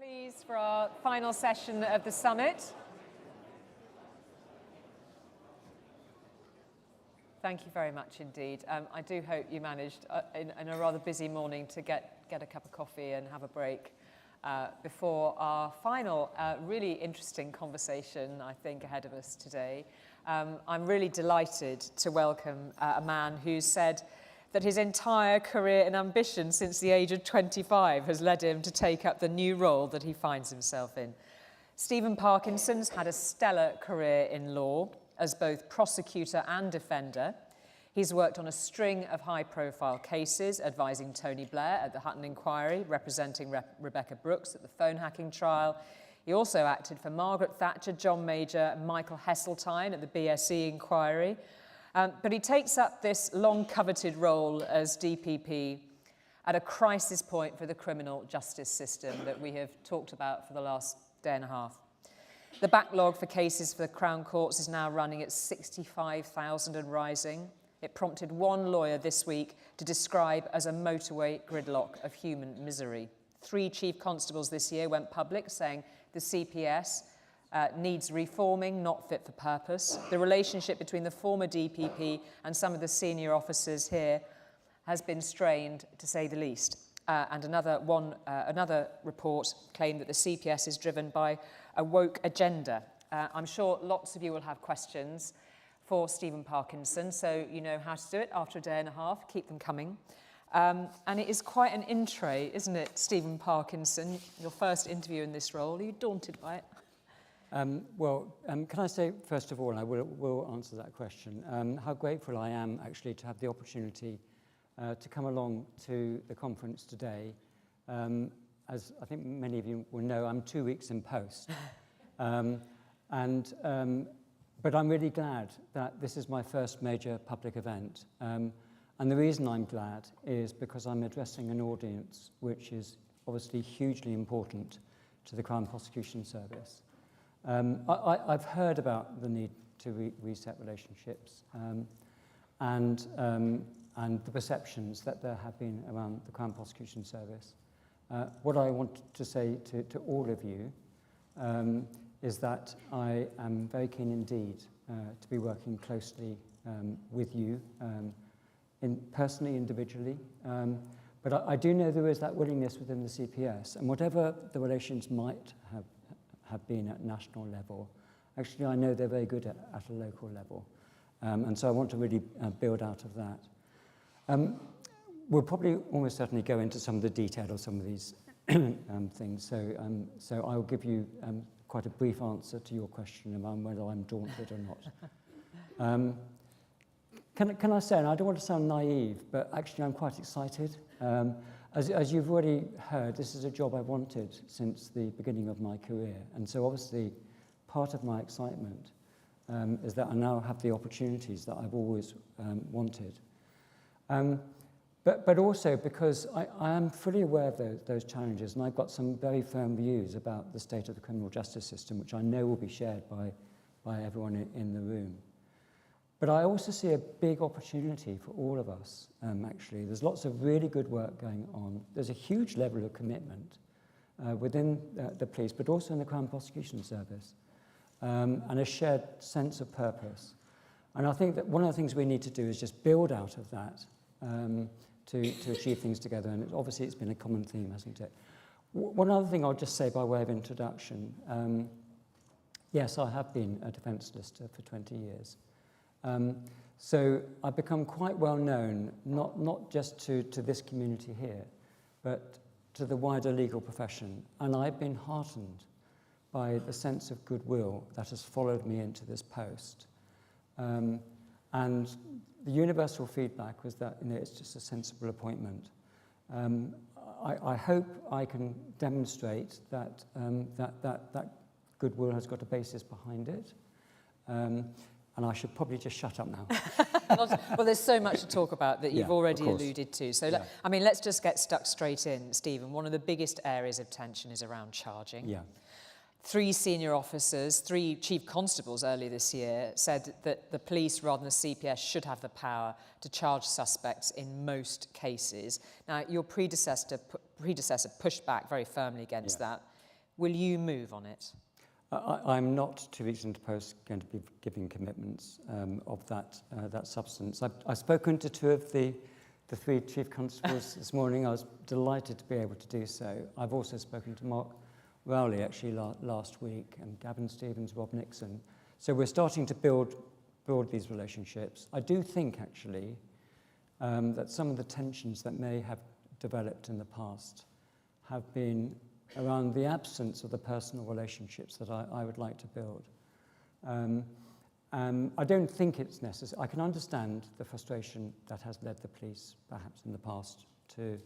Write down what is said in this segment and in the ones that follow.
Please, for our final session of the summit. Thank you very much indeed. I do hope you managed, in a rather busy morning, to get a cup of coffee and have a break before our final really interesting conversation, I think, ahead of us today. I'm really delighted to welcome a man who said that his entire career and ambition since the age of 25 has led him to take up the new role that he finds himself in. Stephen Parkinson's had a stellar career in law as both prosecutor and defender. He's worked on a string of high-profile cases, advising Tony Blair at the Hutton Inquiry, representing Rebecca Brooks at the phone hacking trial. He also acted for Margaret Thatcher, John Major, and Michael Heseltine at the BSE Inquiry. But he takes up this long-coveted role as DPP at a crisis point for the criminal justice system that we have talked about for the last day and a half. The backlog for cases for the Crown Courts is now running at 65,000 and rising. It prompted one lawyer this week to describe as a motorway gridlock of human misery. 3 chief constables this year went public saying the CPS needs reforming, not fit for purpose. The relationship between the former DPP and some of the senior officers here has been strained, to say the least. And another report claimed that the CPS is driven by a woke agenda. I'm sure lots of you will have questions for Stephen Parkinson, so you know how to do it after a day and a half. Keep them coming. And it is quite an intro, isn't it, Stephen Parkinson? Your first interview in this role. Are you daunted by it? Can I say, first of all, and I will answer that question, how grateful I am actually to have the opportunity to come along to the conference today. As I think many of you will know, I'm 2 weeks in post. But I'm really glad that this is my first major public event. And the reason I'm glad is because I'm addressing an audience which is obviously hugely important to the Crown Prosecution Service. I've heard about the need to reset relationships and the perceptions that there have been around the Crown Prosecution Service. What I want to say to all of you is that I am very keen indeed to be working closely with you, personally, individually. But I do know there is that willingness within the CPS, and whatever the relations might have been at national level, actually I know they're very good at a local level. And so I want to really build out of that. We'll probably almost certainly go into some of the detail of some of these things. So I'll give you quite a brief answer to your question about whether I'm daunted or not. Can I say, and I don't want to sound naive, but actually I'm quite excited. As you've already heard, this is a job I wanted since the beginning of my career. And so obviously part of my excitement is that I now have the opportunities that I've always wanted. But also because I am fully aware of those challenges, and I've got some very firm views about the state of the criminal justice system, which I know will be shared by everyone in the room. But I also see a big opportunity for all of us, actually. There's lots of really good work going on. There's a huge level of commitment within the police, but also in the Crown Prosecution Service, and a shared sense of purpose. And I think that one of the things we need to do is just build out of that to achieve things together. And obviously it's been a common theme, hasn't it? One other thing I'll just say by way of introduction. Yes, I have been a defence solicitor for 20 years. So I've become quite well known, not just to this community here, but to the wider legal profession. And I've been heartened by the sense of goodwill that has followed me into this post. And the universal feedback was that it's just a sensible appointment. I hope I can demonstrate that that goodwill has got a basis behind it. And I should probably just shut up now. Well, there's so much to talk about that you've already alluded to. So, I mean, let's just get stuck straight in, Stephen. One of the biggest areas of tension is around charging. Yeah. 3 senior officers, 3 chief constables earlier this year said that the police rather than the CPS should have the power to charge suspects in most cases. Now, your predecessor pushed back very firmly against that. Will you move on it? I'm not 2 weeks into post going to be giving commitments of that substance. I've spoken to 2 of the 3 chief constables this morning. I was delighted to be able to do so. I've also spoken to Mark Rowley actually last week, and Gavin Stevens, Rob Nixon. So we're starting to build these relationships. I do think actually that some of the tensions that may have developed in the past have been around the absence of the personal relationships that I would like to build. I don't think it's necessary. I can understand the frustration that has led the police, perhaps in the past, to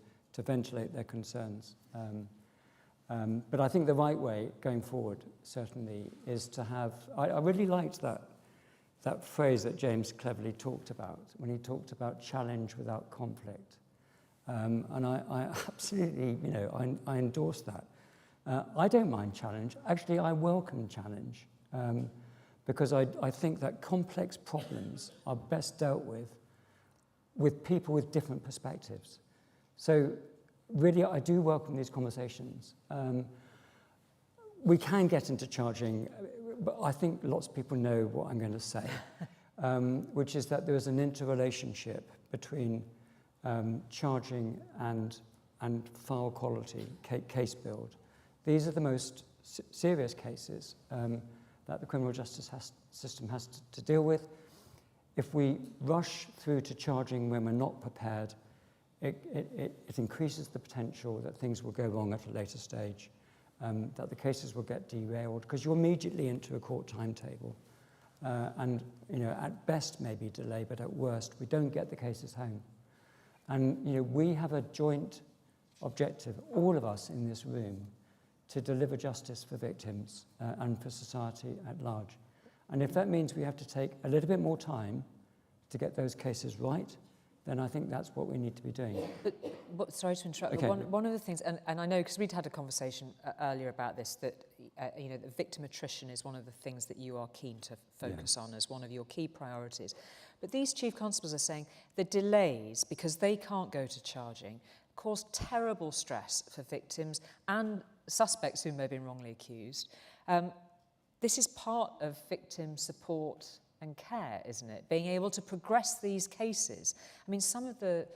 ventilate their concerns. But I think the right way going forward, certainly, is to have... I really liked that phrase that James cleverly talked about, when he talked about challenge without conflict. And I absolutely, I endorse that. I don't mind challenge. Actually, I welcome challenge because I think that complex problems are best dealt with people with different perspectives. So really, I do welcome these conversations. We can get into charging, but I think lots of people know what I'm going to say, which is that there is an interrelationship between charging and file quality, case build. These are the most serious cases that the criminal justice system has to deal with. If we rush through to charging when we're not prepared, it increases the potential that things will go wrong at a later stage, that the cases will get derailed, because you're immediately into a court timetable. And at best maybe delay, but at worst, we don't get the cases home. And we have a joint objective, all of us in this room, to deliver justice for victims and for society at large. And if that means we have to take a little bit more time to get those cases right, then I think that's what we need to be doing. But sorry to interrupt. Okay. But one of the things, and I know because we'd had a conversation earlier about this, that that victim attrition is one of the things that you are keen to focus on as one of your key priorities. But these chief constables are saying the delays, because they can't go to charging, cause terrible stress for victims and suspects who may have been wrongly accused. This is part of victim support and care, isn't it? Being able to progress these cases. I mean, some of the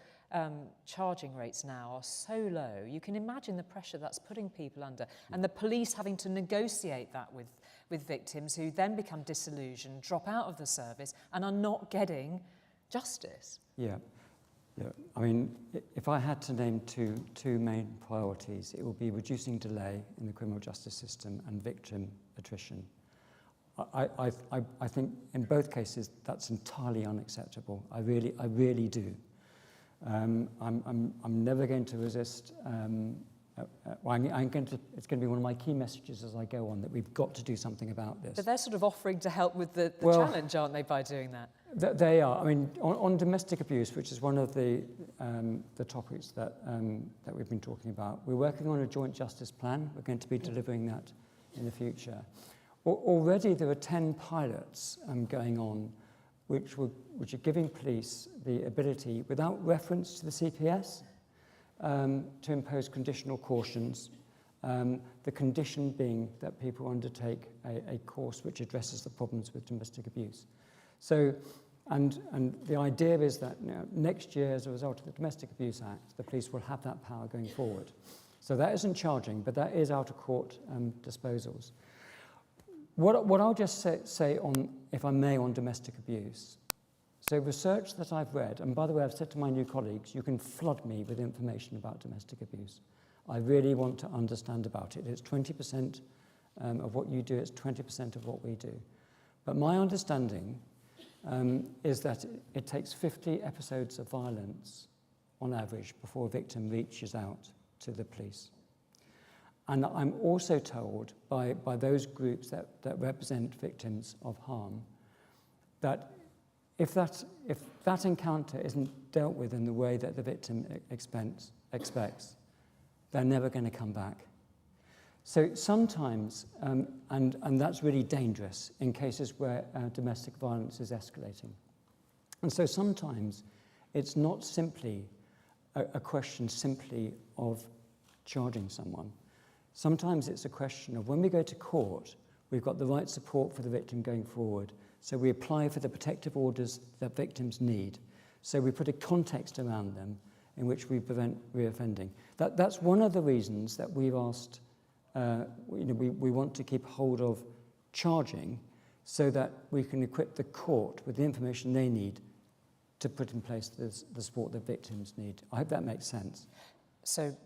charging rates now are so low. You can imagine the pressure that's putting people under, and the police having to negotiate that with victims who then become disillusioned, drop out of the service, and are not getting justice. Yeah. I mean, if I had to name two main priorities, it would be reducing delay in the criminal justice system and victim attrition. I think in both cases that's entirely unacceptable. I really do. I'm never going to resist. It's going to be one of my key messages as I go on, that we've got to do something about this. But they're sort of offering to help with the challenge, aren't they, by doing that? They are. I mean, on domestic abuse, which is one of the topics that we've been talking about, we're working on a joint justice plan. We're going to be delivering that in the future. Already there are 10 pilots going on, which are giving police the ability, without reference to the CPS, to impose conditional cautions. The condition being that people undertake a course which addresses the problems with domestic abuse. So, and the idea is that next year, as a result of the Domestic Abuse Act, the police will have that power going forward. So that isn't charging, but that is out-of-court disposals. What I'll just say on, if I may, on domestic abuse. So research that I've read, and by the way, I've said to my new colleagues, you can flood me with information about domestic abuse. I really want to understand about it. It's 20% of what you do, it's 20% of what we do. But my understanding is that it takes 50 episodes of violence on average before a victim reaches out to the police. And I'm also told by those groups that represent victims of harm that if that encounter isn't dealt with in the way that the victim expects, they're never going to come back. So sometimes, and that's really dangerous in cases where domestic violence is escalating. And so sometimes it's not simply a question simply of charging someone. Sometimes it's a question of when we go to court, we've got the right support for the victim going forward. So we apply for the protective orders that victims need. So we put a context around them in which we prevent reoffending. That's one of the reasons that we've asked, we want to keep hold of charging so that we can equip the court with the information they need to put in place the support that victims need. I hope that makes sense. So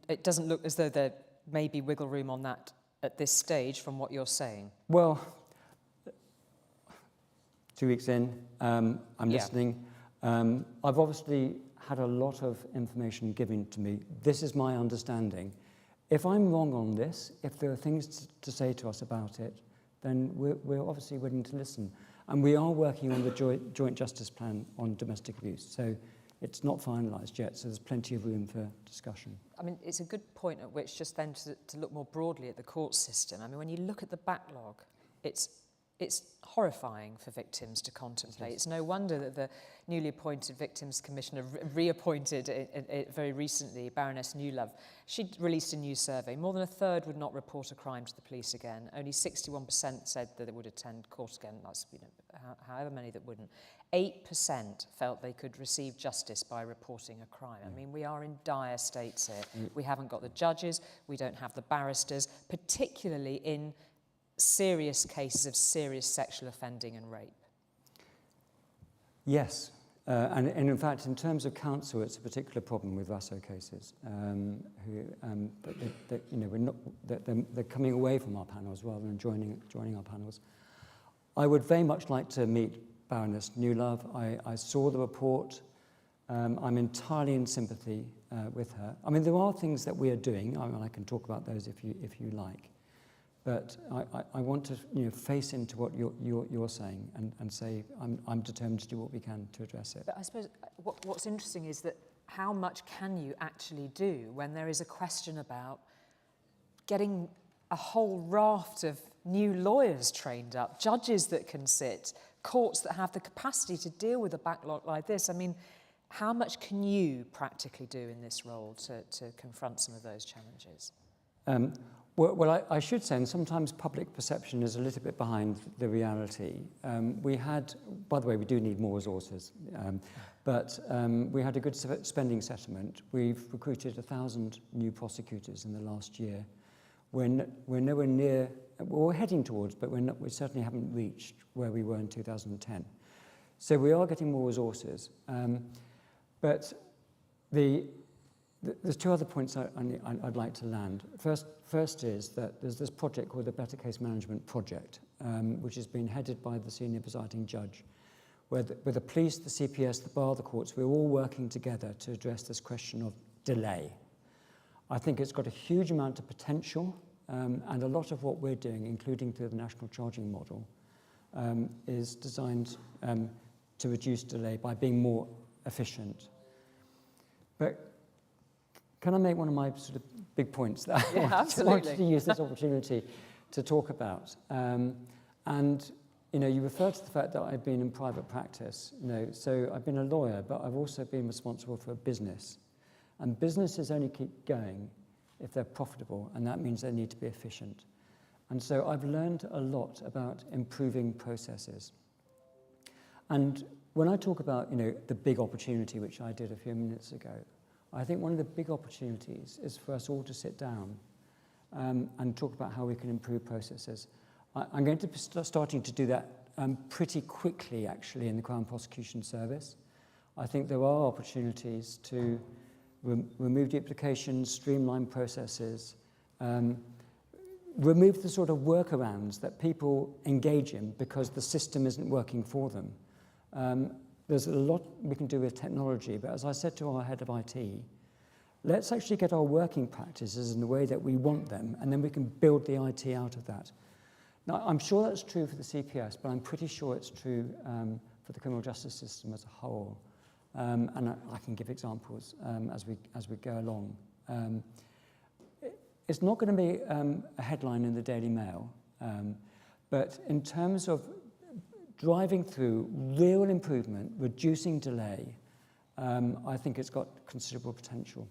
it doesn't look as though there may be wiggle room on that at this stage from what you're saying. Well, 2 weeks in, I'm listening. I've obviously had a lot of information given to me. This is my understanding. If I'm wrong on this, if there are things to say to us about it, then we're obviously willing to listen. And we are working on the joint justice plan on domestic abuse. So it's not finalised yet, so there's plenty of room for discussion. I mean, it's a good point at which just then to look more broadly at the court system. I mean, when you look at the backlog, it's horrifying for victims to contemplate. It's no wonder that the newly appointed Victims Commissioner, reappointed very recently, Baroness Newlove, she released a new survey. More than a third would not report a crime to the police again. Only 61% said that they would attend court again. That's, however many that wouldn't. 8% felt they could receive justice by reporting a crime. I mean, we are in dire states here. We haven't got the judges, we don't have the barristers, particularly in serious cases of serious sexual offending and rape. Yes, and in fact, in terms of counsel, it's a particular problem with RASO cases. They're coming away from our panels rather than joining our panels. I would very much like to meet Baroness Newlove. I saw the report. I'm entirely in sympathy with her. I mean, there are things that we are doing. I mean, I can talk about those if you like. But I want to face into what you're saying and say I'm determined to do what we can to address it. But I suppose what's interesting is that how much can you actually do when there is a question about getting a whole raft of new lawyers trained up, judges that can sit, courts that have the capacity to deal with a backlog like this? I mean, how much can you practically do in this role to confront some of those challenges? Well, I should say, and sometimes public perception is a little bit behind the reality. We had, by the way, we do need more resources, but we had a good spending settlement. We've recruited 1,000 new prosecutors in the last year. We're nowhere near, we're heading towards, but we certainly haven't reached where we were in 2010. So we are getting more resources. But there's 2 other points I'd like to land. First is that there's this project called the Better Case Management Project, which has been headed by the senior presiding judge, where the police, the CPS, the bar, the courts, we're all working together to address this question of delay. I think it's got a huge amount of potential, and a lot of what we're doing, including through the national charging model, is designed to reduce delay by being more efficient. But can I make one of my sort of big points that I wanted to use this opportunity to talk about? And you refer to the fact that I've been in private practice. So I've been a lawyer, but I've also been responsible for a business. And businesses only keep going if they're profitable, and that means they need to be efficient. And so I've learned a lot about improving processes. And when I talk about, the big opportunity, which I did a few minutes ago, I think one of the big opportunities is for us all to sit down and talk about how we can improve processes. I'm going to be starting to do that pretty quickly, actually, in the Crown Prosecution Service. I think there are opportunities to remove duplications, streamline processes, remove the sort of workarounds that people engage in because the system isn't working for them. There's a lot we can do with technology, but as I said to our head of IT, let's actually get our working practices in the way that we want them, and then we can build the IT out of that. Now, I'm sure that's true for the CPS, but I'm pretty sure it's true for the criminal justice system as a whole. And I can give examples as we go along. It's not going to be a headline in the Daily Mail, but in terms of driving through real improvement, reducing delay, I think it's got considerable potential.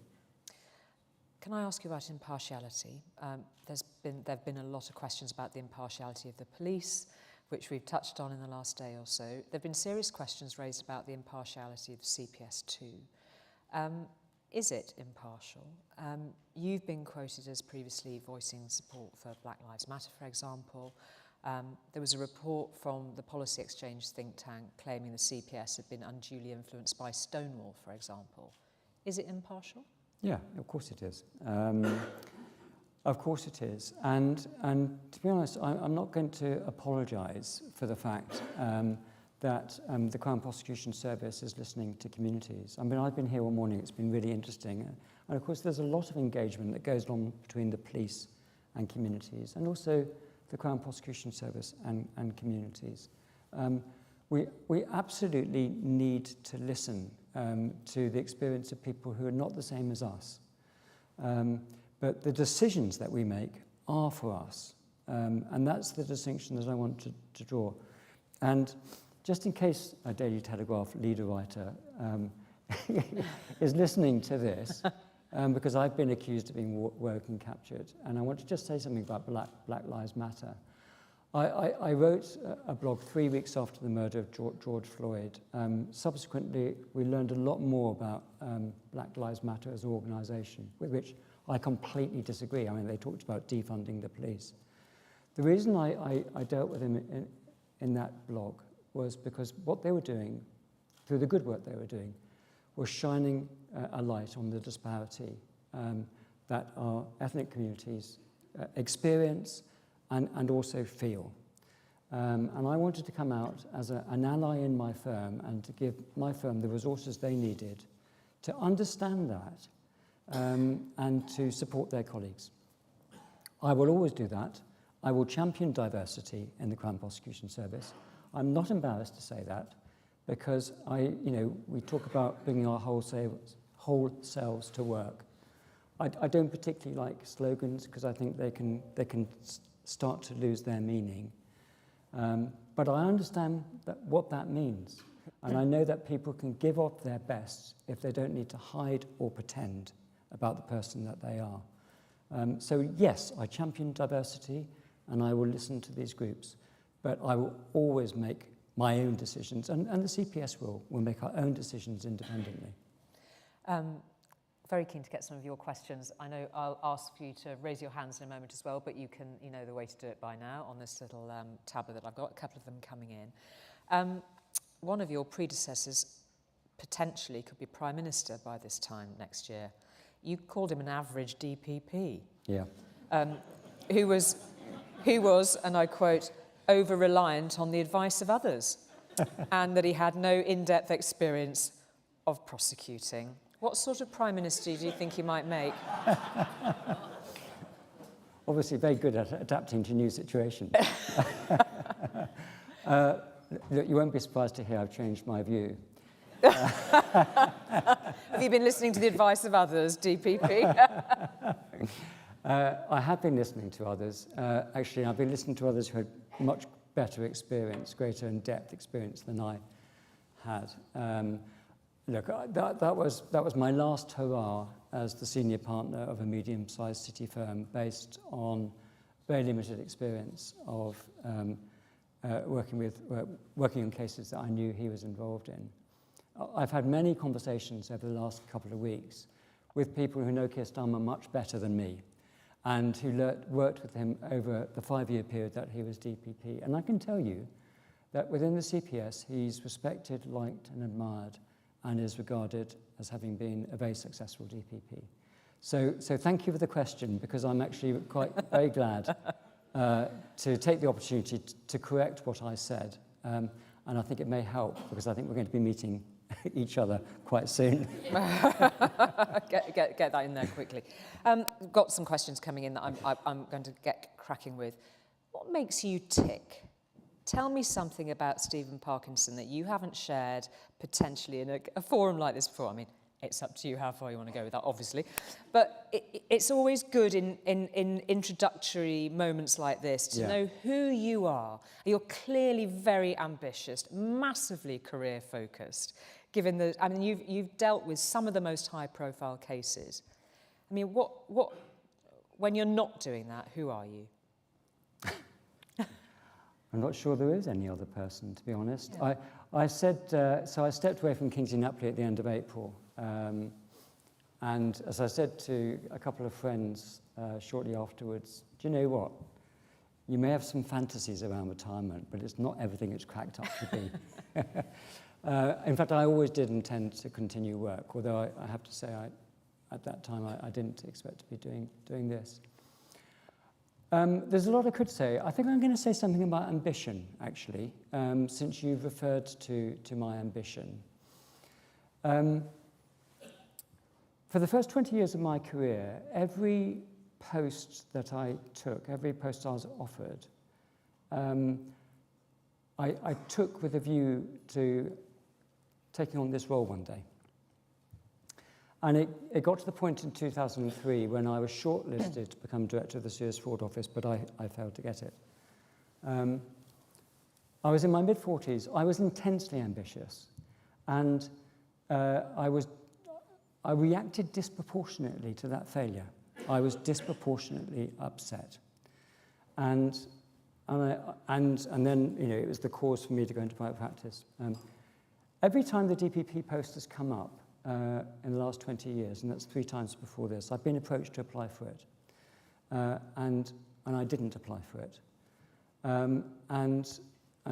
Can I ask you about impartiality? There have been a lot of questions about the impartiality of the police, which we've touched on in the last day or so. There have been serious questions raised about the impartiality of the CPS too. Is it impartial? You've been quoted as previously voicing support for Black Lives Matter, for example. There was a report from the Policy Exchange think tank claiming the CPS had been unduly influenced by Stonewall, for example. Is it impartial? Yeah, of course it is. Of course it is. And to be honest, I'm not going to apologise for the fact that the Crown Prosecution Service is listening to communities. I mean, I've been here all morning, it's been really interesting. And of course, there's a lot of engagement that goes on between the police and communities, and also the Crown Prosecution Service and communities. We absolutely need to listen to the experience of people who are not the same as us. But the decisions that we make are for us. And that's the distinction that I want to draw. And just in case a Daily Telegraph leader writer is listening to this, because I've been accused of being woke and captured, and I want to just say something about Black Lives Matter. I wrote a blog 3 weeks after the murder of George Floyd. Subsequently, we learned a lot more about Black Lives Matter as an organisation, with which I completely disagree. I mean, they talked about defunding the police. The reason I dealt with him in that blog was because what they were doing, through the good work they were doing, was shining a light on the disparity that our ethnic communities experience and also feel. And I wanted to come out as an ally in my firm and to give my firm the resources they needed to understand that and to support their colleagues. I will always do that. I will champion diversity in the Crown Prosecution Service. I'm not embarrassed to say that because we talk about bringing our whole selves to work. I don't particularly like slogans because I think they can start to lose their meaning. But I understand what that means. And I know that people can give up their best if they don't need to hide or pretend about the person that they are. So yes, I champion diversity and I will listen to these groups, but I will always make my own decisions, and the CPS will make our own decisions independently. Very keen to get some of your questions. I know I'll ask you to raise your hands in a moment as well, but you know the way to do it by now on this little tablet that I've got, a couple of them coming in. One of your predecessors potentially could be Prime Minister by this time next year. You called him an average DPP. Yeah. Who was, and I quote, over-reliant on the advice of others, and that he had no in-depth experience of prosecuting. What sort of Prime Minister do you think he might make? Obviously very good at adapting to new situations. You won't be surprised to hear I've changed my view. Have you been listening to the advice of others, DPP? I have been listening to others. Actually, I've been listening to others who had much better experience, greater in-depth experience than I had. Look, that was my last hurrah as the senior partner of a medium-sized city firm based on very limited experience of working on cases that I knew he was involved in. I've had many conversations over the last couple of weeks with people who know Keir Starmer much better than me and who worked with him over the 5-year period that he was DPP. And I can tell you that within the CPS, he's respected, liked and admired and is regarded as having been a very successful DPP. So thank you for the question, because I'm actually very glad to take the opportunity to correct what I said. And I think it may help, because I think we're going to be meeting each other quite soon. Get that in there quickly. Got some questions coming in that I'm going to get cracking with. What makes you tick? Tell me something about Stephen Parkinson that you haven't shared potentially in a forum like this before. I mean, it's up to you how far you want to go with that, obviously. But it's always good in introductory moments like this to know who you are. You're clearly very ambitious, massively career-focused, given that, I mean, you've dealt with some of the most high-profile cases. mean, when you're not doing that, who are you? I'm not sure there is any other person, to be honest. Yeah. I said, so I stepped away from Kingsley Napley at the end of April. And as I said to a couple of friends shortly afterwards, do you know what? You may have some fantasies around retirement, but it's not everything it's cracked up to be. In fact, I always did intend to continue work, although I have to say at that time I didn't expect to be doing this. There's a lot I could say. I think I'm going to say something about ambition, actually, since you've referred to my ambition. For the first 20 years of my career, every post that I took, every post I was offered, I took with a view to taking on this role one day. And it got to the point in 2003 when I was shortlisted to become director of the Serious Fraud Office, but I failed to get it. I was in my mid-40s. I was intensely ambitious, and I reacted disproportionately to that failure. I was disproportionately upset, and then it was the cause for me to go into private practice. Every time the DPP post has come up in the last 20 years, and that's 3 times before this, I've been approached to apply for it, and I didn't apply for it, and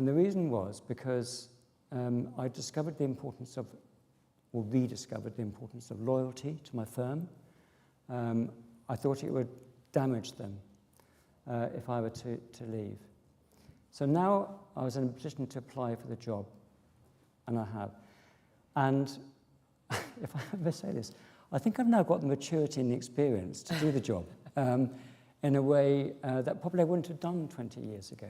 the reason was because I discovered the importance of, or rediscovered the importance of loyalty to my firm. I thought it would damage them if I were to leave. So now I was in a position to apply for the job, and I have. And if I ever say this, I think I've now got the maturity and the experience to do the job in a way that probably I wouldn't have done 20 years ago.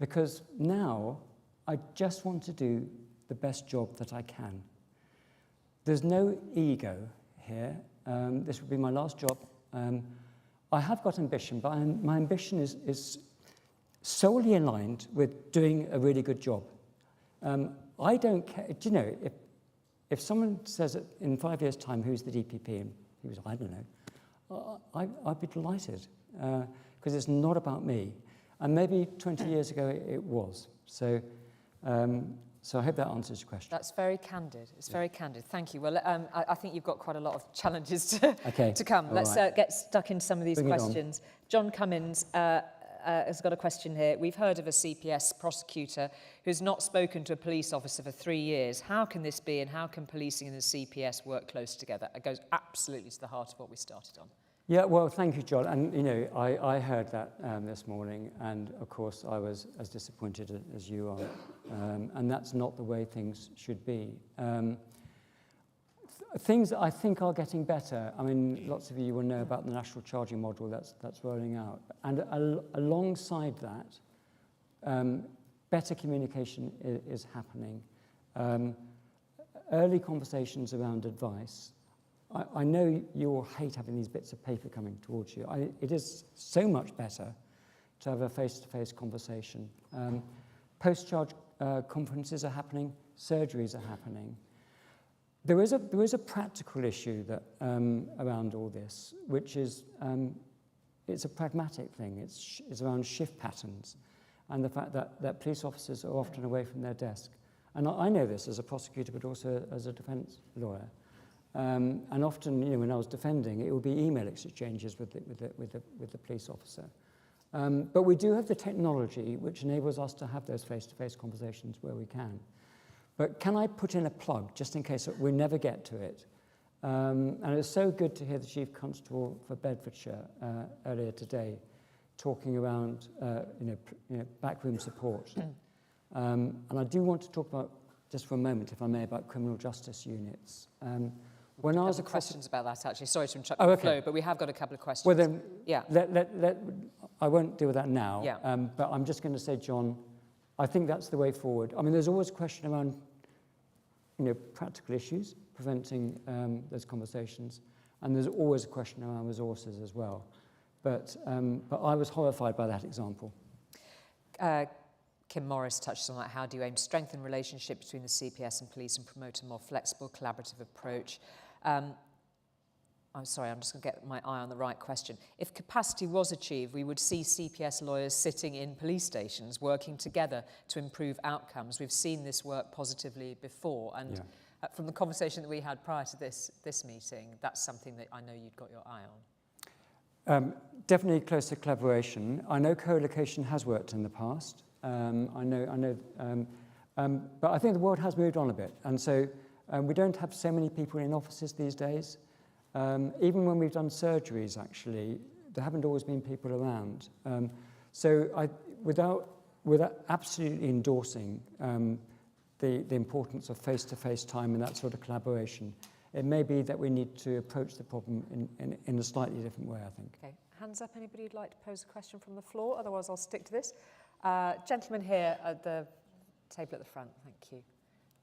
Because now I just want to do the best job that I can. There's no ego here. This will be my last job. I have got ambition, but my ambition is solely aligned with doing a really good job. I don't care. Do you know, if someone says in 5 years' time, who's the DPP? And he was, I don't know. I'd be delighted because it's not about me. And maybe 20 years ago it was. So I hope that answers your question. That's very candid. It's very candid. Thank you. Well, I think you've got quite a lot of challenges to come. Let's get stuck into some of these questions. John Cummins has got a question here. We've heard of a CPS prosecutor who's not spoken to a police officer for 3 years. How can this be, and how can policing and the CPS work close together? It goes absolutely to the heart of what we started on. Yeah, well, thank you, John. And, I heard that this morning, and, of course, I was as disappointed as you are. And that's not the way things should be. Things I think are getting better. I mean, lots of you will know about the national charging model that's rolling out. And alongside that, better communication is happening. Early conversations around advice. I know you all hate having these bits of paper coming towards you. It is so much better to have a face-to-face conversation. Post-charge conferences are happening, surgeries are happening. There is a practical issue that around all this, which is it's a pragmatic thing. It's around shift patterns and the fact that police officers are often away from their desk. And I know this as a prosecutor, but also as a defence lawyer. And often, when I was defending, it would be email exchanges with the police officer. But we do have the technology which enables us to have those face-to-face conversations where we can. But can I put in a plug, just in case we never get to it? And it was so good to hear the Chief Constable for Bedfordshire earlier today talking around backroom support. And I do want to talk about, just for a moment, if I may, about criminal justice units. When I was questions about that, actually. Sorry to interrupt the flow, but we have got a couple of questions. Well, then, yeah. I won't deal with that now. Yeah. But I'm just going to say, John, I think that's the way forward. I mean, there's always a question around, practical issues, preventing those conversations, and there's always a question around resources as well. But I was horrified by that example. Kim Morris touched on that. How do you aim to strengthen relationship between the CPS and police and promote a more flexible, collaborative approach? I'm sorry, I'm just going to get my eye on the right question. If capacity was achieved, we would see CPS lawyers sitting in police stations working together to improve outcomes. We've seen this work positively before, and from the conversation that we had prior to this meeting, that's something that I know you'd got your eye on. Definitely closer collaboration. I know co-location has worked in the past. But I think the world has moved on a bit, and so we don't have so many people in offices these days. Even when we've done surgeries, actually, there haven't always been people around. Without absolutely endorsing the importance of face-to-face time and that sort of collaboration, it may be that we need to approach the problem in a slightly different way, I think. Okay, hands up, anybody who'd like to pose a question from the floor? Otherwise, I'll stick to this. Gentleman here at the table at the front, thank you.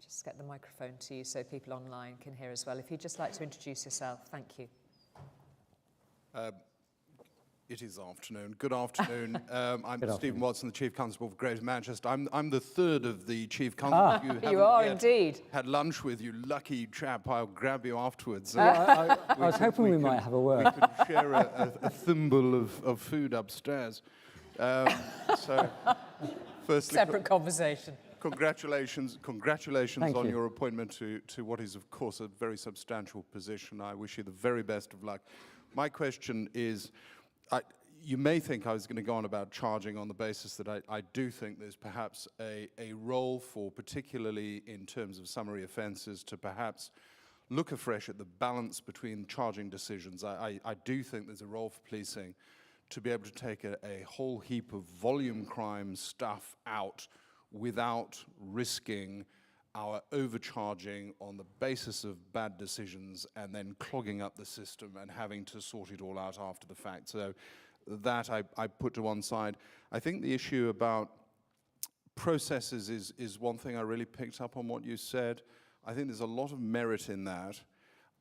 Just get the microphone to you so people online can hear as well. If you'd just like to introduce yourself, thank you. It is afternoon. Good afternoon. I'm Stephen Watson, the Chief Constable for Greater Manchester. I'm the third of the Chief Constables. You are indeed. Had lunch with you, lucky chap. I'll grab you afterwards. I was hoping we might have a word. We could share a thimble of food upstairs. Firstly, separate conversation. Congratulations Thank on you. your appointment to what is, of course, a very substantial position. I wish you the very best of luck. My question is, you may think I was going to go on about charging on the basis that I do think there's perhaps a role for, particularly in terms of summary offences, to perhaps look afresh at the balance between charging decisions. I do think there's a role for policing to be able to take a whole heap of volume crime stuff out without risking our overcharging on the basis of bad decisions and then clogging up the system and having to sort it all out after the fact. So that I put to one side. I think the issue about processes is one thing I really picked up on what you said. I think there's a lot of merit in that.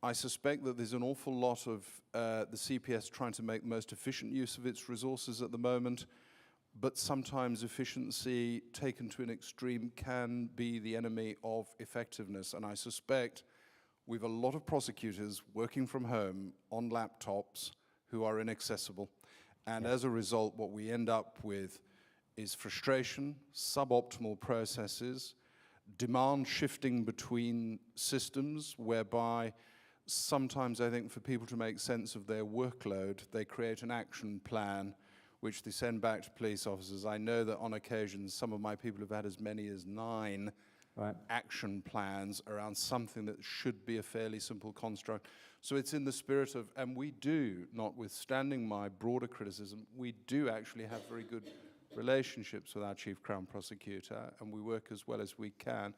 I suspect that there's an awful lot of the CPS trying to make the most efficient use of its resources at the moment, but sometimes efficiency taken to an extreme can be the enemy of effectiveness. And I suspect we've a lot of prosecutors working from home on laptops who are inaccessible. And as a result, what we end up with is frustration, suboptimal processes, demand shifting between systems, whereby sometimes I think for people to make sense of their workload, they create an action plan which they send back to police officers. I know that on occasion some of my people have had as many as 9 action plans around something that should be a fairly simple construct. So it's in the spirit of, and we do, notwithstanding my broader criticism, we do actually have very good relationships with our Chief Crown Prosecutor, and we work as well as we can.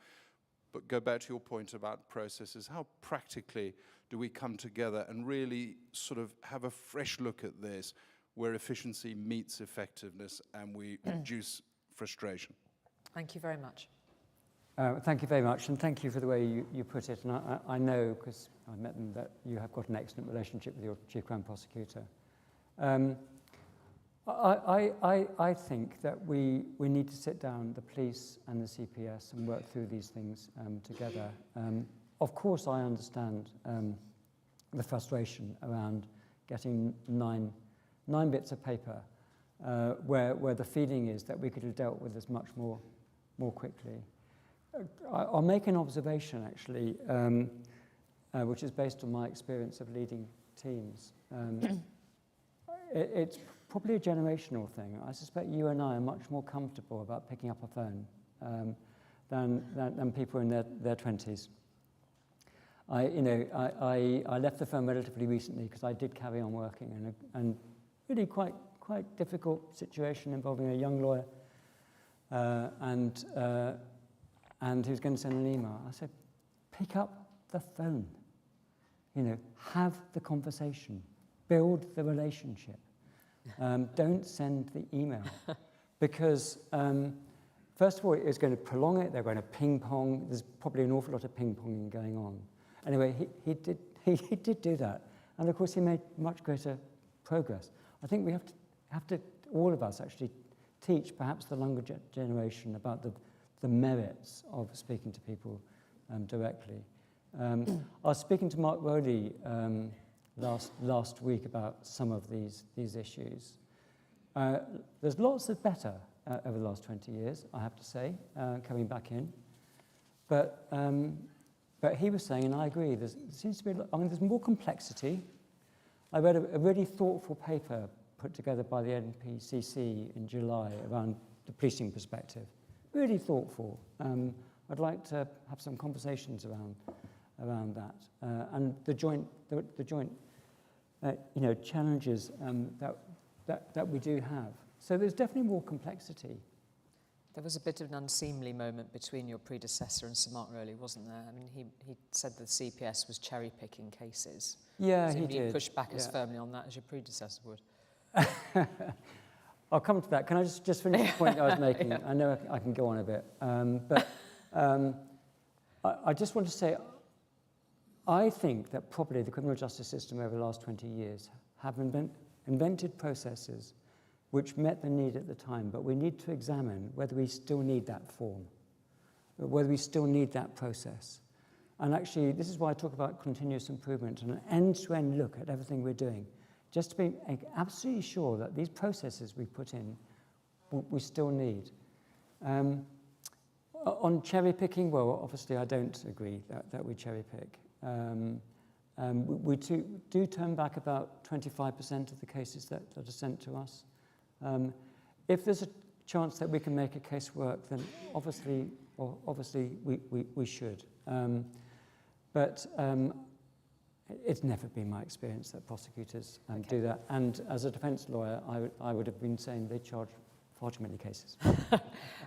But go back to your point about processes. How practically do we come together and really sort of have a fresh look at this, where efficiency meets effectiveness and we reduce frustration? Thank you very much. Thank you very much, and thank you for the way you put it. And I know, because I met them, that you have got an excellent relationship with your Chief Crown Prosecutor. I think that we need to sit down, the police and the CPS, and work through these things together. Of course, I understand the frustration around getting nine bits of paper, where the feeling is that we could have dealt with this much more quickly. I'll make an observation, actually, which is based on my experience of leading teams. It's probably a generational thing. I suspect you and I are much more comfortable about picking up a phone than people in their 20s. I left the firm relatively recently because I did carry on working, and really quite difficult situation involving a young lawyer, and he was going to send an email. I said, pick up the phone, have the conversation, build the relationship. Don't send the email, because first of all, it's going to prolong it. They're going to ping pong. There's probably an awful lot of ping ponging going on. Anyway, he did do that, and of course he made much greater progress. I think we have to all of us actually teach perhaps the younger generation about the merits of speaking to people directly. I was speaking to Mark Rowley last week about some of these issues. There's lots of better over the last 20 years, I have to say, coming back in. But he was saying, and I agree, there seems to be, there's more complexity. I read a really thoughtful paper put together by the NPCC in July around the policing perspective. Really thoughtful. I'd like to have some conversations around that and the joint challenges that we do have. So there's definitely more complexity. There was a bit of an unseemly moment between your predecessor and Sir Mark Rowley, wasn't there? I mean, he said the CPS was cherry-picking cases. Yeah, so he did. You pushed back as firmly on that as your predecessor would. I'll come to that. Can I just finish the point I was making? I know I can go on a bit. I just want to say, I think that probably the criminal justice system over the last 20 years have invented processes which met the need at the time, but we need to examine whether we still need that form, whether we still need that process. And actually, this is why I talk about continuous improvement and an end-to-end look at everything we're doing, just to be absolutely sure that these processes we put in, we still need. On cherry-picking, well, obviously I don't agree that we cherry-pick. We do turn back about 25% of the cases that are sent to us. If there's a chance that we can make a case work, then obviously we should. But it's never been my experience that prosecutors do that. And as a defence lawyer, I would have been saying they charge far too many cases.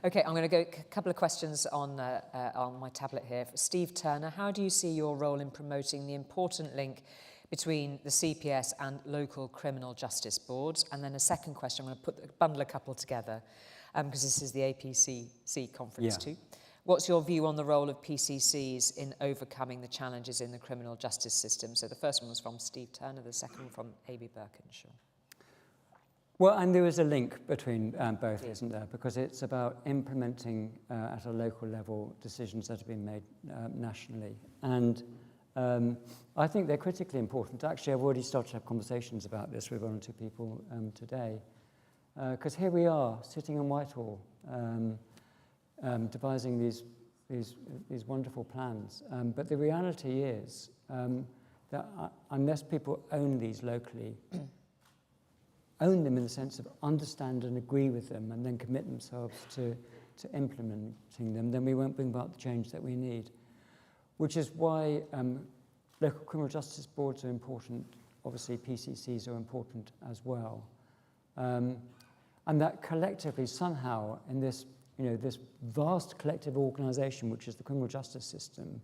Okay, I'm going to go a couple of questions on my tablet here. Steve Turner, how do you see your role in promoting the important link between the CPS and local criminal justice boards? And then a second question, I'm going to bundle a couple together because this is the APCC conference too. What's your view on the role of PCCs in overcoming the challenges in the criminal justice system? So the first one was from Steve Turner, the second one from A.B. Birkinshaw. Well, and there is a link between both, isn't there? Because it's about implementing at a local level decisions that have been made nationally. And I think they're critically important. Actually, I've already started to have conversations about this with one or two people today. Because here we are, sitting in Whitehall, devising these wonderful plans. But the reality is that unless people own these locally, own them in the sense of understand and agree with them and then commit themselves to implementing them, then we won't bring about the change that we need. Which is why local criminal justice boards are important. Obviously, PCCs are important as well. And that collectively, somehow, in this, this vast collective organisation, which is the criminal justice system,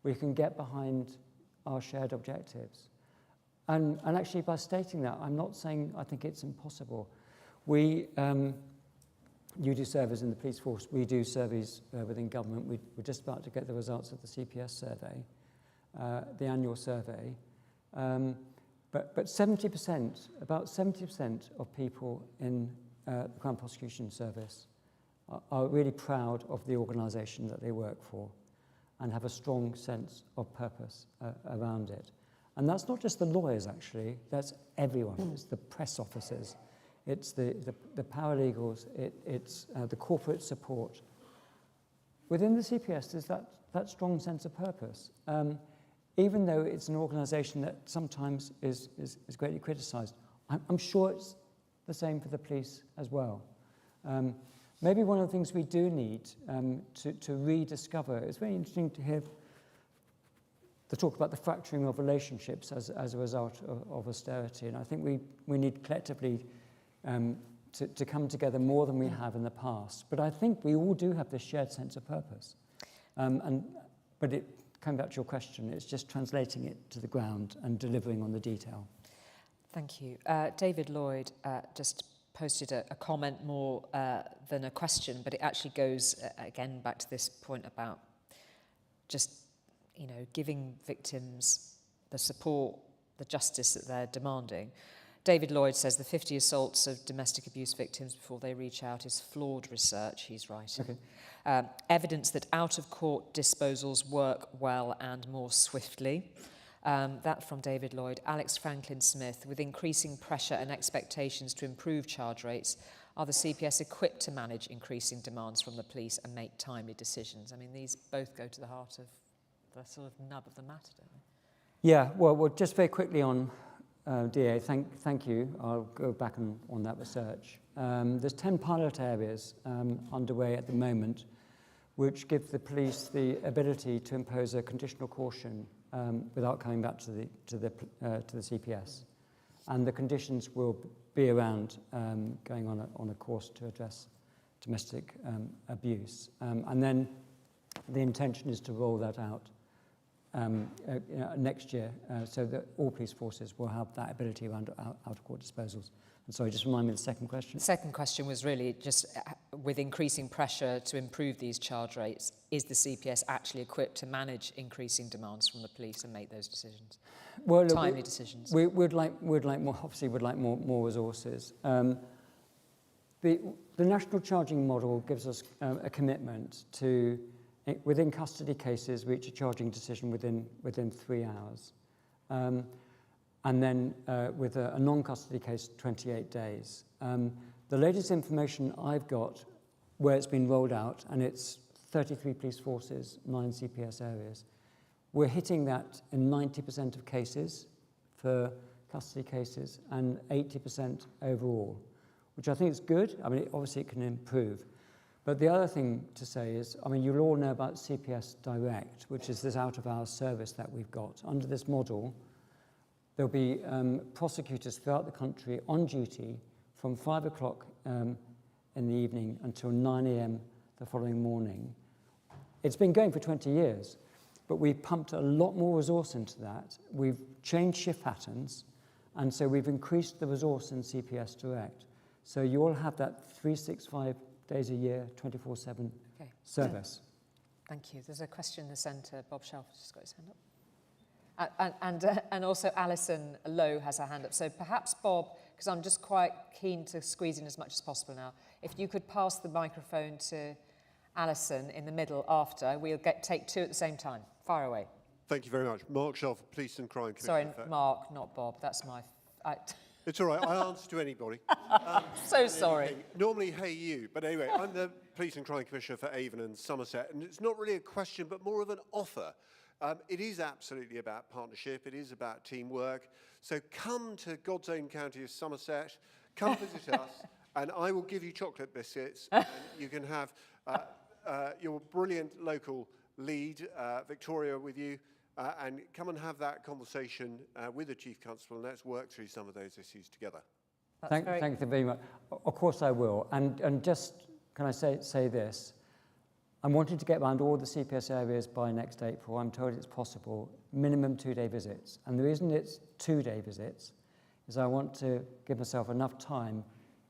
we can get behind our shared objectives. And actually, by stating that, I'm not saying I think it's impossible. You do surveys in the police force. We do surveys within government. We're just about to get the results of the CPS survey, the annual survey. But 70%, about 70% of people in the Crown Prosecution Service are really proud of the organisation that they work for and have a strong sense of purpose around it. And that's not just the lawyers, actually. That's everyone. It's the press officers. It's the paralegals. It's the corporate support. Within the CPS, there's that strong sense of purpose. Even though it's an organisation that sometimes is greatly criticised, I'm sure it's the same for the police as well. Maybe one of the things we do need to rediscover, it's very interesting to hear the talk about the fracturing of relationships as a result of austerity. And I think we need collectively to come together more than we have in the past. But I think we all do have this shared sense of purpose. But coming back to your question, it's just translating it to the ground and delivering on the detail. Thank you. David Lloyd just posted a comment more than a question, but it actually goes, again, back to this point about just giving victims the support, the justice that they're demanding. David Lloyd says the 50 assaults of domestic abuse victims before they reach out is flawed research, he's writing. Evidence that out-of-court disposals work well and more swiftly. That from David Lloyd. Alex Franklin Smith, with increasing pressure and expectations to improve charge rates, are the CPS equipped to manage increasing demands from the police and make timely decisions? I mean, these both go to the heart of the sort of nub of the matter, don't they? Yeah, well just very quickly on DA, thank you. I'll go back on that research. There's 10 pilot areas underway at the moment which give the police the ability to impose a conditional caution without coming back to the CPS, and the conditions will be around going on a course to address domestic abuse, and then the intention is to roll that out next year, so that all police forces will have that ability around out-of-court disposals. And sorry, just remind me of the second question. The second question was really just with increasing pressure to improve these charge rates, is the CPS actually equipped to manage increasing demands from the police and make those decisions? Well, timely decisions. We'd like more. Obviously, we'd like more resources. The national charging model gives us a commitment to, within custody cases, reach a charging decision within 3 hours. And then with a non-custody case, 28 days. The latest information I've got, where it's been rolled out, and it's 33 police forces, 9 CPS areas, we're hitting that in 90% of cases for custody cases and 80% overall, which I think is good. I mean, obviously it can improve. But the other thing to say is, I mean, you'll all know about CPS Direct, which is this out-of-hours service that we've got. Under this model, there'll be prosecutors throughout the country on duty from 5 o'clock in the evening until 9 a.m. the following morning. It's been going for 20 years, but we've pumped a lot more resource into that. We've changed shift patterns, and so we've increased the resource in CPS Direct. So you all have that 365 days a year, 24/7 service. Thank you. There's a question in the centre. Bob Shelf has just got his hand up. And also Alison Lowe has her hand up. So perhaps, Bob, because I'm just quite keen to squeeze in as much as possible now, if you could pass the microphone to Alison in the middle after, we'll take 2 at the same time. Fire away. Thank you very much. Mark Shelf, Police and Crime Commission. Sorry, Mark, not Bob. That's my... It's all right. I answer to anybody. So sorry. Normally, hey you. But anyway, I'm the Police and Crime Commissioner for Avon and Somerset, and it's not really a question, but more of an offer. It is absolutely about partnership. It is about teamwork. So come to God's own county of Somerset, come visit us, and I will give you chocolate biscuits. And you can have your brilliant local lead, Victoria, with you, and come and have that conversation with the Chief Constable, and let's work through some of those issues together. Thank you very much. Of course I will. And just, can I say this? I'm wanting to get around all the CPS areas by next April. I'm told it's possible. Minimum 2-day visits. And the reason it's 2-day visits is I want to give myself enough time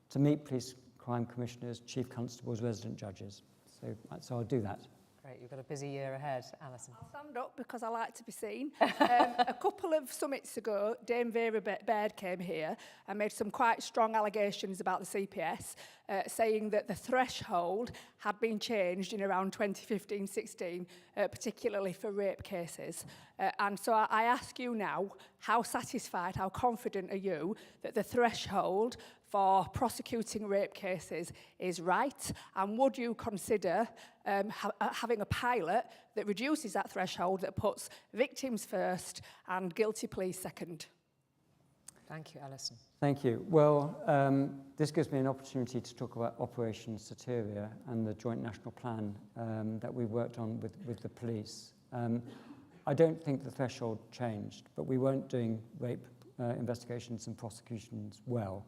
to meet police crime commissioners, chief constables, resident judges. So I'll do that. Great, you've got a busy year ahead, Alison. I'll stand up because I like to be seen. A couple of summits ago, Dame Vera Baird came here and made some quite strong allegations about the CPS, saying that the threshold had been changed in around 2015-16, particularly for rape cases. And so I ask you now, how satisfied, how confident are you that the threshold for prosecuting rape cases is right? And would you consider having a pilot that reduces that threshold, that puts victims first and guilty pleas second? Thank you, Alison. Thank you. Well, this gives me an opportunity to talk about Operation Soteria and the joint national plan that we worked on with the police. I don't think the threshold changed, but we weren't doing rape investigations and prosecutions well.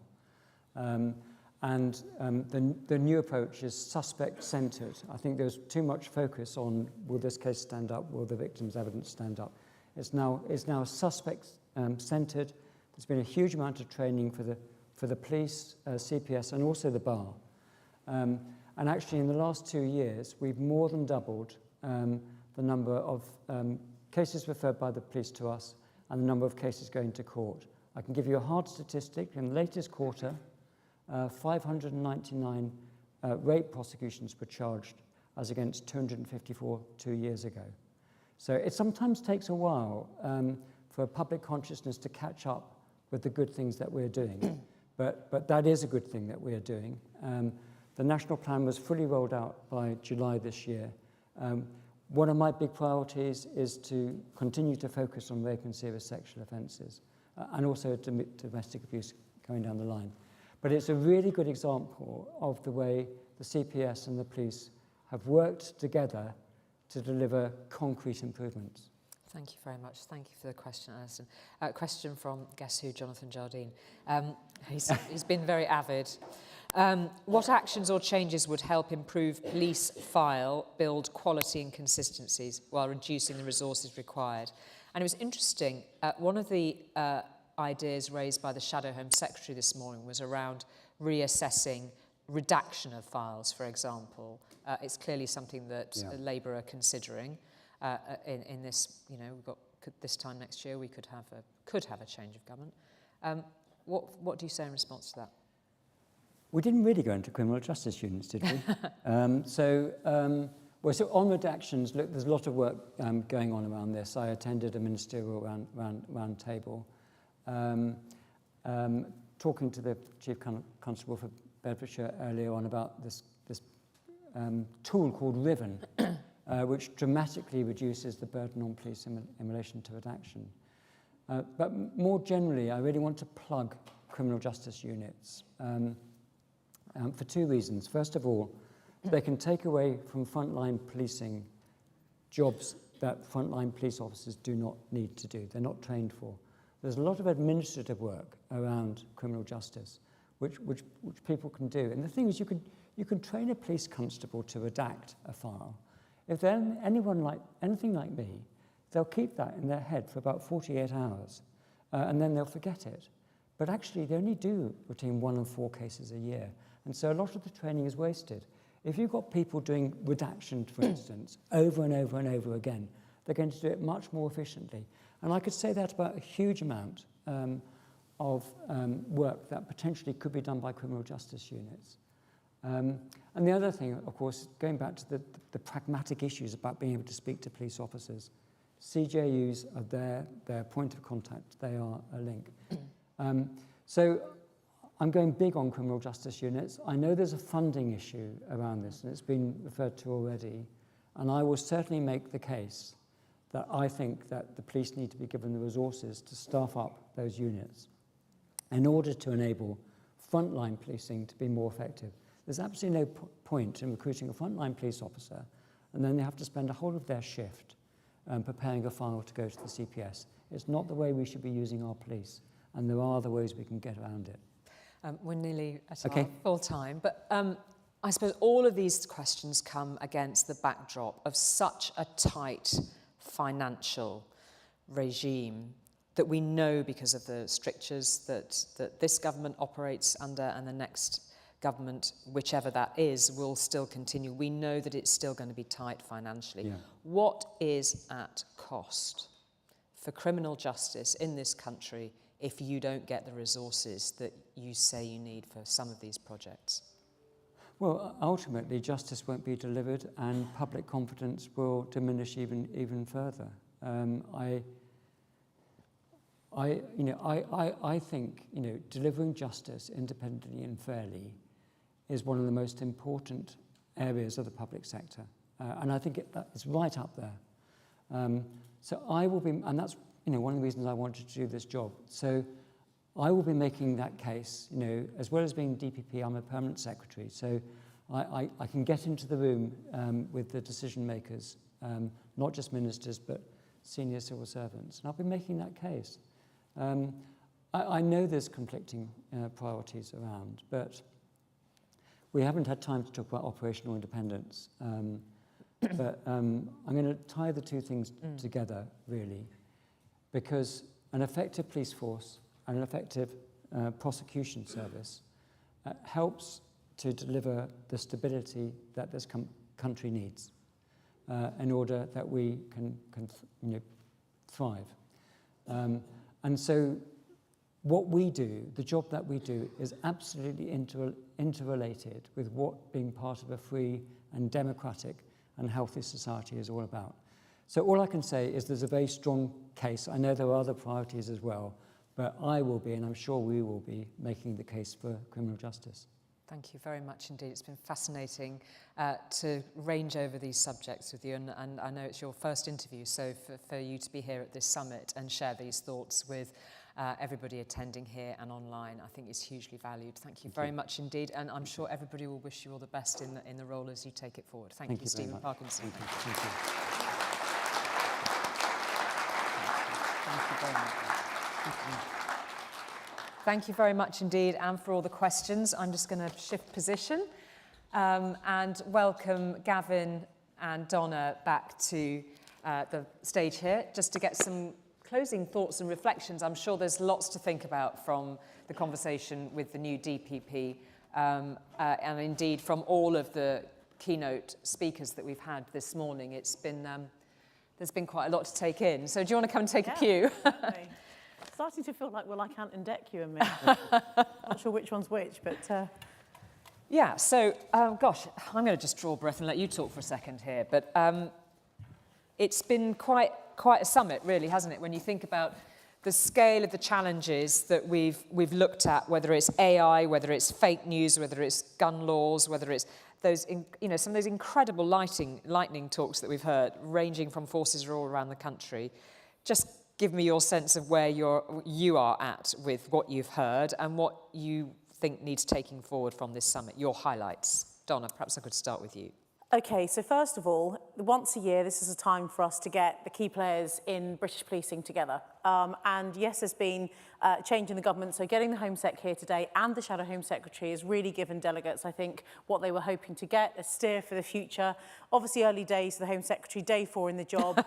The new approach is suspect-centred. I think there's too much focus on, will this case stand up, will the victim's evidence stand up? It's now suspect-centred. There's been a huge amount of training for the police, CPS, and also the bar. And actually, in the last 2 years, we've more than doubled the number of cases referred by the police to us and the number of cases going to court. I can give you a hard statistic. In the latest quarter, 599 rape prosecutions were charged, as against 254 2 years ago. So it sometimes takes a while for public consciousness to catch up with the good things that we're doing. But that is a good thing that we're doing. The national plan was fully rolled out by July this year. One of my big priorities is to continue to focus on rape and serious sexual offences, and also domestic abuse going down the line. But it's a really good example of the way the CPS and the police have worked together to deliver concrete improvements. Thank you very much. Thank you for the question, Alison. Question from, guess who, Jonathan Jardine. He's been very avid. What actions or changes would help improve police file, build quality and consistencies while reducing the resources required? And it was interesting, one of the ideas raised by the Shadow Home Secretary this morning was around reassessing redaction of files, for example. It's clearly something that Labour are considering. In this, we've got this time next year we could have a change of government. What do you say in response to that? We didn't really go into criminal justice units, did we? So on redactions, look, there's a lot of work going on around this. I attended a ministerial round table, talking to the Chief Constable for Bedfordshire earlier on about this tool called Riven, which dramatically reduces the burden on police in relation to redaction. But more generally, I really want to plug criminal justice units for two reasons. First of all, they can take away from frontline policing jobs that frontline police officers do not need to do. They're not trained for. There's a lot of administrative work around criminal justice, which people can do. And the thing is, you can train a police constable to redact a file. If they're anything like me, they'll keep that in their head for about 48 hours, and then they'll forget it. But actually, they only do between 1 and 4 cases a year. And so a lot of the training is wasted. If you've got people doing redaction, for instance, over and over and over again, they're going to do it much more efficiently. And I could say that about a huge amount of work that potentially could be done by criminal justice units. And the other thing, of course, going back to the pragmatic issues about being able to speak to police officers, CJUs are their point of contact. They are a link. So I'm going big on criminal justice units. I know there's a funding issue around this, and it's been referred to already. And I will certainly make the case that I think that the police need to be given the resources to staff up those units in order to enable frontline policing to be more effective. There's absolutely no point in recruiting a frontline police officer and then they have to spend a whole of their shift preparing a file to go to the CPS. It's not the way we should be using our police, and there are other ways we can get around it. We're nearly at our full time, but I suppose all of these questions come against the backdrop of such a tight financial regime that we know, because of the strictures that this government operates under and the next government, whichever that is, will still continue. We know that it's still going to be tight financially. Yeah. What is at cost for criminal justice in this country if you don't get the resources that you say you need for some of these projects? Well, ultimately, justice won't be delivered and public confidence will diminish even further. I think delivering justice independently and fairly is one of the most important areas of the public sector, and I think it's right up there. So I will be, and that's one of the reasons I wanted to do this job. So I will be making that case. As well as being DPP, I'm a permanent secretary, so I can get into the room with the decision makers, not just ministers but senior civil servants, and I'll be making that case. I know there's conflicting priorities around, but we haven't had time to talk about operational independence. But I'm going to tie the two things together, really, because an effective police force and an effective prosecution service helps to deliver the stability that this country needs in order that we can thrive. And so what we do, the job that we do, is absolutely interrelated with what being part of a free and democratic and healthy society is all about. So all I can say is there's a very strong case. I know there are other priorities as well, but I will be, and I'm sure we will be, making the case for criminal justice. Thank you very much indeed. It's been fascinating to range over these subjects with you, and I know it's your first interview, so for you to be here at this summit and share these thoughts with everybody attending here and online, I think is hugely valued. Thank you very much indeed, and I'm sure everybody will wish you all the best in the role as you take it forward. Thank you, Stephen Parkinson. Thank you. Thank you. Thank you very much. Thank you very much indeed, and for all the questions. I'm just going to shift position and welcome Gavin and Donna back to the stage here, just to get some closing thoughts and reflections. I'm sure there's lots to think about from the conversation with the new DPP, and indeed from all of the keynote speakers that we've had this morning. It's been there's been quite a lot to take in. So do you want to come and take a pew? Starting to feel like we're like Ant and Dec, you and me. Not sure which one's which, but... Yeah, so, gosh, I'm going to just draw breath and let you talk for a second here. But it's been quite a summit, really, hasn't it? When you think about the scale of the challenges that we've looked at, whether it's AI, whether it's fake news, whether it's gun laws, whether it's those, some of those incredible lightning talks that we've heard, ranging from forces all around the country. Just give me your sense of where you are at with what you've heard and what you think needs taking forward from this summit, your highlights. Donna, perhaps I could start with you. Okay, so first of all, once a year, this is a time for us to get the key players in British policing together. And yes, there's been change in the government, so getting the Home Sec here today and the Shadow Home Secretary has really given delegates, I think, what they were hoping to get, a steer for the future. Obviously, early days for the Home Secretary, day 4 in the job,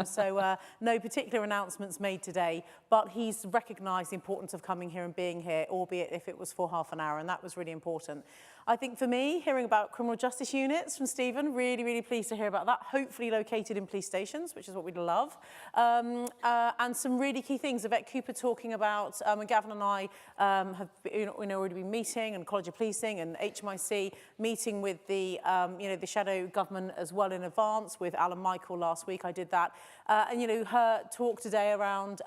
so no particular announcements made today, but he's recognised the importance of coming here and being here, albeit if it was for half an hour, and that was really important. I think for me, hearing about criminal justice units from Stephen, really, really pleased to hear about that, hopefully located in police stations, which is what we'd love. And some really key things. Yvette Cooper talking about, and Gavin and I have already been meeting, and College of Policing and HMIC meeting with the, the shadow government as well in advance with Alan Michael last week. I did that. And, her talk today around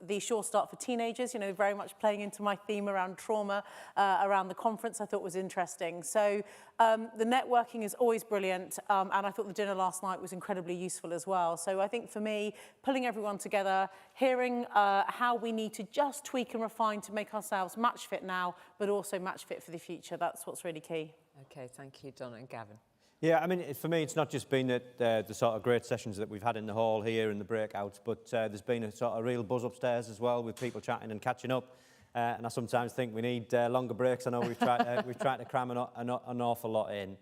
the Sure Start for teenagers, very much playing into my theme around trauma around the conference, I thought was interesting. So the networking is always brilliant, and I thought the dinner last night was incredibly useful as well. So I think for me, pulling everyone together, hearing how we need to just tweak and refine to make ourselves match fit now, but also match fit for the future, that's what's really key. Okay, thank you, Donna and Gavin. Yeah, I mean, for me, it's not just been the sort of great sessions that we've had in the hall here and the breakouts, but there's been a sort of real buzz upstairs as well with people chatting and catching up. And I sometimes think we need longer breaks. I know we've tried to cram an awful lot in.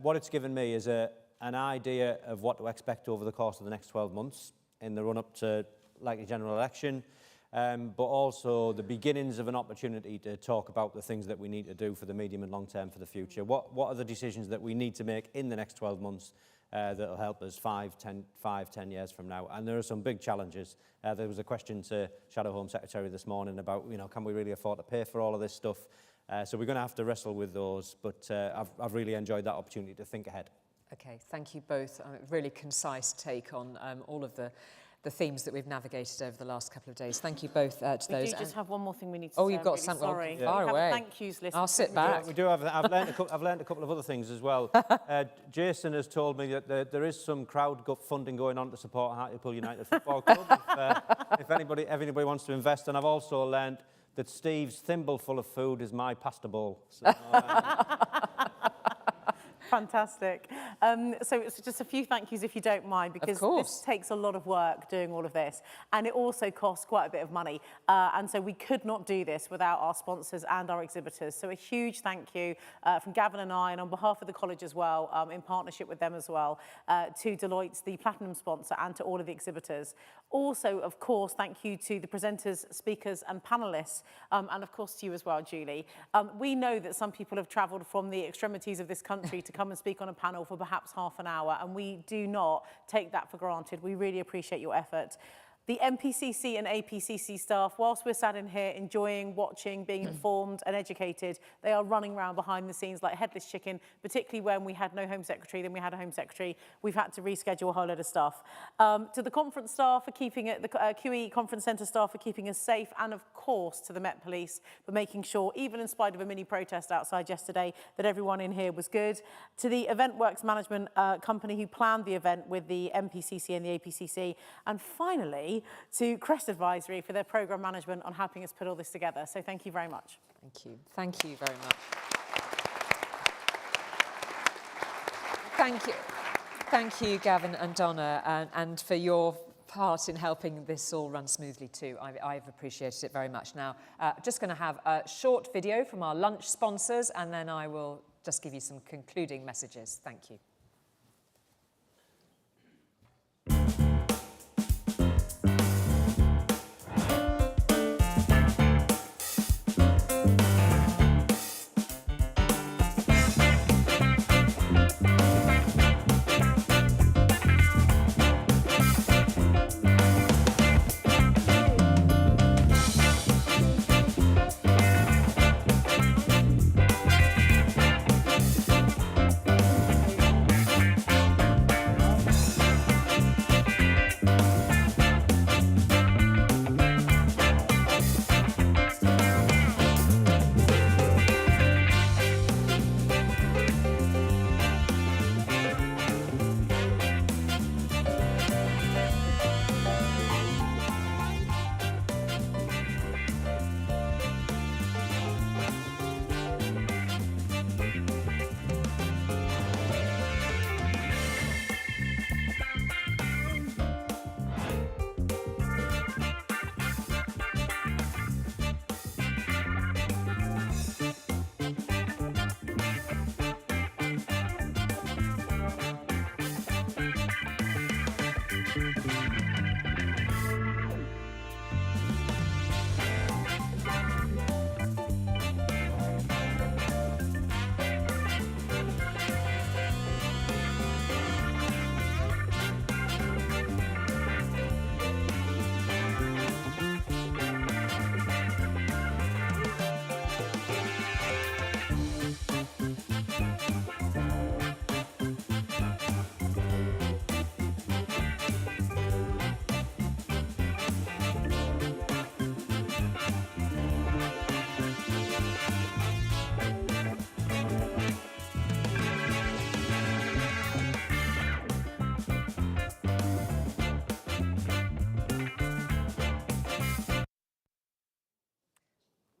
What it's given me is an idea of what to expect over the course of the next 12 months in the run-up to likely general election, but also the beginnings of an opportunity to talk about the things that we need to do for the medium and long term for the future. What are the decisions that we need to make in the next 12 months that will help us 5-10 years from now? And there are some big challenges. There was a question to Shadow Home Secretary this morning about, can we really afford to pay for all of this stuff? So we're going to have to wrestle with those, but I've really enjoyed that opportunity to think ahead. Okay, thank you both. Really concise take on all of the themes that we've navigated over the last couple of days. Thank you both to those. We do just have one more thing we need to say. Oh, you've got really something. sorry. Far away. Thank yous list. I'll sit back. We do have. I've learned a couple of other things as well. Jason has told me that there is some crowd funding going on to support Hartlepool United Football Club. If anybody wants to invest, and I've also learned that Steve's thimble full of food is my pasta bowl. So, Fantastic. So it's just a few thank yous if you don't mind, because this takes a lot of work doing all of this, and it also costs quite a bit of money. And so we could not do this without our sponsors and our exhibitors. So a huge thank you from Gavin and I, and on behalf of the college as well, in partnership with them as well, to Deloitte, the platinum sponsor, and to all of the exhibitors. Also, of course, thank you to the presenters, speakers and panellists, and of course to you as well, Julie. We know that some people have travelled from the extremities of this country to come and speak on a panel for perhaps half an hour, and we do not take that for granted. We really appreciate your effort. The MPCC and APCC staff, whilst we're sat in here enjoying, watching, being informed and educated, they are running around behind the scenes like headless chicken, particularly when we had no Home Secretary, then we had a Home Secretary. We've had to reschedule a whole load of stuff. To the conference staff for keeping it, the QE Conference Centre staff for keeping us safe, and of course to the Met Police for making sure, even in spite of a mini protest outside yesterday, that everyone in here was good. To the Event Works Management company who planned the event with the MPCC and the APCC. And finally, to Crest Advisory for their programme management on helping us put all this together. So thank you very much. Thank you. Thank you very much. Thank you. Thank you, Gavin and Donna, and for your part in helping this all run smoothly too. I've appreciated it very much. Now, just going to have a short video from our lunch sponsors, and then I will just give you some concluding messages. Thank you.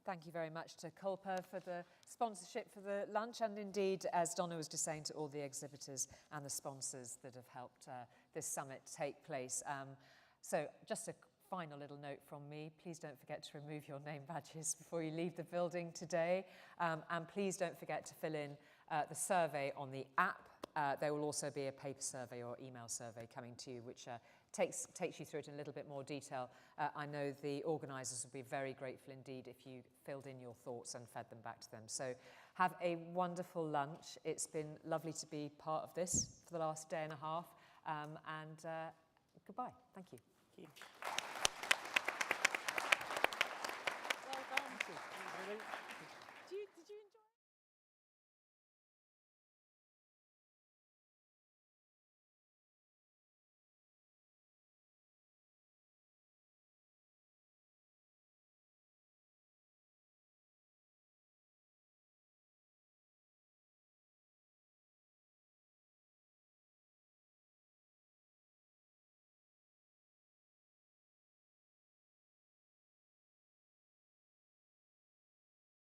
Thank you very much to Culper for the sponsorship for the lunch, and indeed, as Donna was just saying, to all the exhibitors and the sponsors that have helped this summit take place. So just a final little note from me. Please don't forget to remove your name badges before you leave the building today. And please don't forget to fill in the survey on the app. There will also be a paper survey or email survey coming to you, which takes you through it in a little bit more detail. I know the organisers would be very grateful indeed if you filled in your thoughts and fed them back to them. So have a wonderful lunch. It's been lovely to be part of this for the last day and a half. And goodbye. Thank you. Thank you. Well done. Thank you.